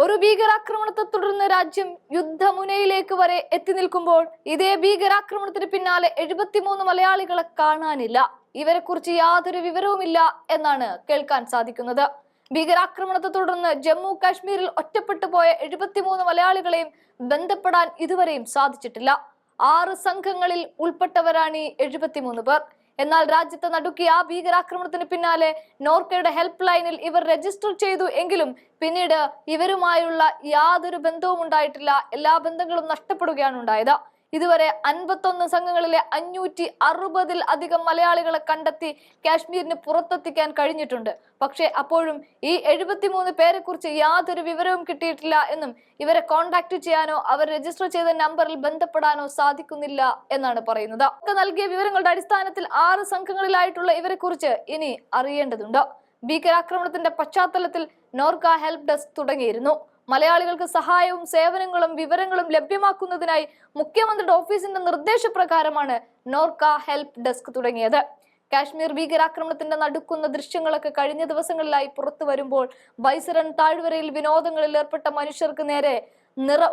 ഒരു ഭീകരാക്രമണത്തെ തുടർന്ന് രാജ്യം യുദ്ധമുനയിലേക്ക് വരെ എത്തി നിൽക്കുമ്പോൾ ഇതേ ഭീകരാക്രമണത്തിന് പിന്നാലെ 73 മലയാളികളെ കാണാനില്ല. ഇവരെ കുറിച്ച് യാതൊരു വിവരവുമില്ല എന്നാണ് കേൾക്കാൻ സാധിക്കുന്നത്. ഭീകരാക്രമണത്തെ തുടർന്ന് ജമ്മു കാശ്മീരിൽ ഒറ്റപ്പെട്ടു പോയ 73 മലയാളികളെയും ബന്ധപ്പെടാൻ ഇതുവരെയും സാധിച്ചിട്ടില്ല. 6 സംഘങ്ങളിൽ ഉൾപ്പെട്ടവരാണ് ഈ 73 പേർ. എന്നാൽ രാജ്യത്തെ നടുക്കിയ ആ ഭീകരാക്രമണത്തിന് പിന്നാലെ നോർക്കയുടെ ഹെൽപ്പ് ലൈനിൽ ഇവർ രജിസ്റ്റർ ചെയ്തു എങ്കിലും പിന്നീട് ഇവരുമായുള്ള യാതൊരു ബന്ധവും ഉണ്ടായിട്ടില്ല. എല്ലാ ബന്ധങ്ങളും നഷ്ടപ്പെടുകയാണ് ഉണ്ടായത്. ഇതുവരെ 51 സംഘങ്ങളിലെ 560-ൽ അധികം മലയാളികളെ കണ്ടെത്തി കാശ്മീരിന് പുറത്തെത്തിക്കാൻ കഴിഞ്ഞിട്ടുണ്ട്. പക്ഷേ അപ്പോഴും ഈ 73 പേരെ കുറിച്ച് യാതൊരു വിവരവും കിട്ടിയിട്ടില്ല എന്നും ഇവരെ കോൺടാക്ട് ചെയ്യാനോ അവർ രജിസ്റ്റർ ചെയ്ത നമ്പറിൽ ബന്ധപ്പെടാനോ സാധിക്കുന്നില്ല എന്നാണ് പറയുന്നത്. നൽകിയ വിവരങ്ങളുടെ അടിസ്ഥാനത്തിൽ 6 സംഘങ്ങളിലായിട്ടുള്ള ഇവരെ കുറിച്ച് ഇനി അറിയേണ്ടതുണ്ട്. ഭീകരാക്രമണത്തിന്റെ പശ്ചാത്തലത്തിൽ നോർക്ക ഹെൽപ്പ് ഡെസ്ക് തുടങ്ങിയിരുന്നു. മലയാളികൾക്ക് സഹായവും സേവനങ്ങളും വിവരങ്ങളും ലഭ്യമാക്കുന്നതിനായി മുഖ്യമന്ത്രിയുടെ ഓഫീസിന്റെ നിർദ്ദേശപ്രകാരമാണ് നോർക്ക ഹെൽപ്പ് ഡെസ്ക് തുടങ്ങിയത്. കാശ്മീർ ഭീകരാക്രമണത്തിന്റെ നടുക്കുന്ന ദൃശ്യങ്ങളൊക്കെ കഴിഞ്ഞ ദിവസങ്ങളിലായി പുറത്തു വരുമ്പോൾ ബൈസരൺ താഴ്വരയിൽ വിനോദങ്ങളിൽ ഏർപ്പെട്ട മനുഷ്യർക്ക് നേരെ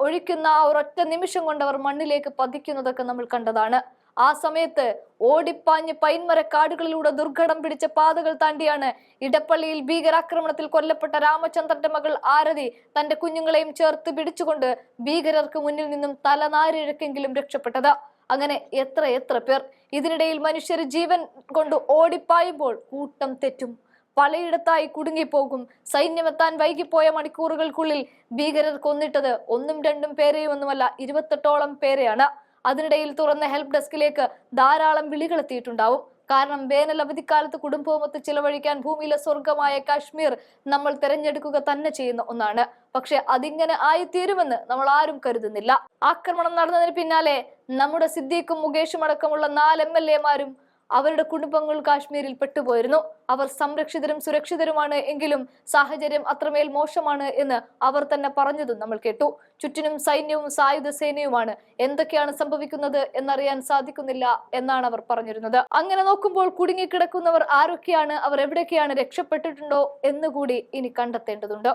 ഒഴിക്കുന്ന ആ ഒരൊറ്റ നിമിഷം കൊണ്ട് അവർ മണ്ണിലേക്ക് പതിക്കുന്നതൊക്കെ നമ്മൾ കണ്ടതാണ്. ആ സമയത്ത് ഓടിപ്പാഞ്ഞ് പൈൻമരക്കാടുകളിലൂടെ ദുർഘടം പിടിച്ച പാതകൾ താണ്ടിയാണ് ഇടപ്പള്ളിയിൽ ഭീകരാക്രമണത്തിൽ കൊല്ലപ്പെട്ട രാമചന്ദ്രന്റെ മകൾ ആരതി തന്റെ കുഞ്ഞുങ്ങളെയും ചേർത്ത് പിടിച്ചുകൊണ്ട് ഭീകരർക്ക് മുന്നിൽ നിന്നും തലനാരിഴക്കെങ്കിലും രക്ഷപ്പെട്ടത്. അങ്ങനെ എത്ര പേർ. ഇതിനിടയിൽ മനുഷ്യർ ജീവൻ കൊണ്ട് ഓടിപ്പായുമ്പോൾ കൂട്ടം തെറ്റും, പലയിടത്തായി കുടുങ്ങിപ്പോകും. സൈന്യമെത്താൻ വൈകിപ്പോയ മണിക്കൂറുകൾക്കുള്ളിൽ ഭീകരർ കൊന്നിട്ടത് 1ഉം 2ഉം പേരെയുമൊന്നുമല്ല, 28ഓളം പേരെയാണ്. അതിനിടയിൽ തുറന്ന ഹെൽപ്പ് ഡെസ്കിലേക്ക് ധാരാളം വിളികളെത്തിയിട്ടുണ്ടാവും. കാരണം വേനൽ അവധിക്കാലത്ത് കുടുംബവുമൊത്ത് ചിലവഴിക്കാൻ ഭൂമിയിലെ സ്വർഗമായ കാശ്മീർ നമ്മൾ തിരഞ്ഞെടുക്കുക തന്നെ ചെയ്യുന്ന ഒന്നാണ്. പക്ഷെ അതിങ്ങനെ ആയിത്തീരുമെന്ന് നമ്മൾ ആരും കരുതുന്നില്ല. ആക്രമണം നടന്നതിന് പിന്നാലെ നമ്മുടെ സിദ്ദീഖും മുകേഷും അടക്കമുള്ള 4 MLA-മാരും അവരുടെ കുടുംബങ്ങൾ കാശ്മീരിൽ പെട്ടുപോയിരുന്നു. അവർ സംരക്ഷിതരും സുരക്ഷിതരുമാണ് എങ്കിലും സാഹചര്യം അത്രമേൽ മോശമാണ് എന്ന് അവർ തന്നെ പറഞ്ഞതും നമ്മൾ കേട്ടു. ചുറ്റിനും സൈന്യവും സായുധ സേനയുമാണ്. എന്തൊക്കെയാണ് സംഭവിക്കുന്നത് എന്നറിയാൻ സാധിക്കുന്നില്ല എന്നാണ് അവർ പറഞ്ഞിരുന്നത്. അങ്ങനെ നോക്കുമ്പോൾ കുടുങ്ങിക്കിടക്കുന്നവർ ആരൊക്കെയാണ്, അവർ എവിടേക്കാണ്, രക്ഷപ്പെട്ടിട്ടുണ്ടോ എന്നുകൂടി ഇനി കണ്ടെത്തേണ്ടതുണ്ട്.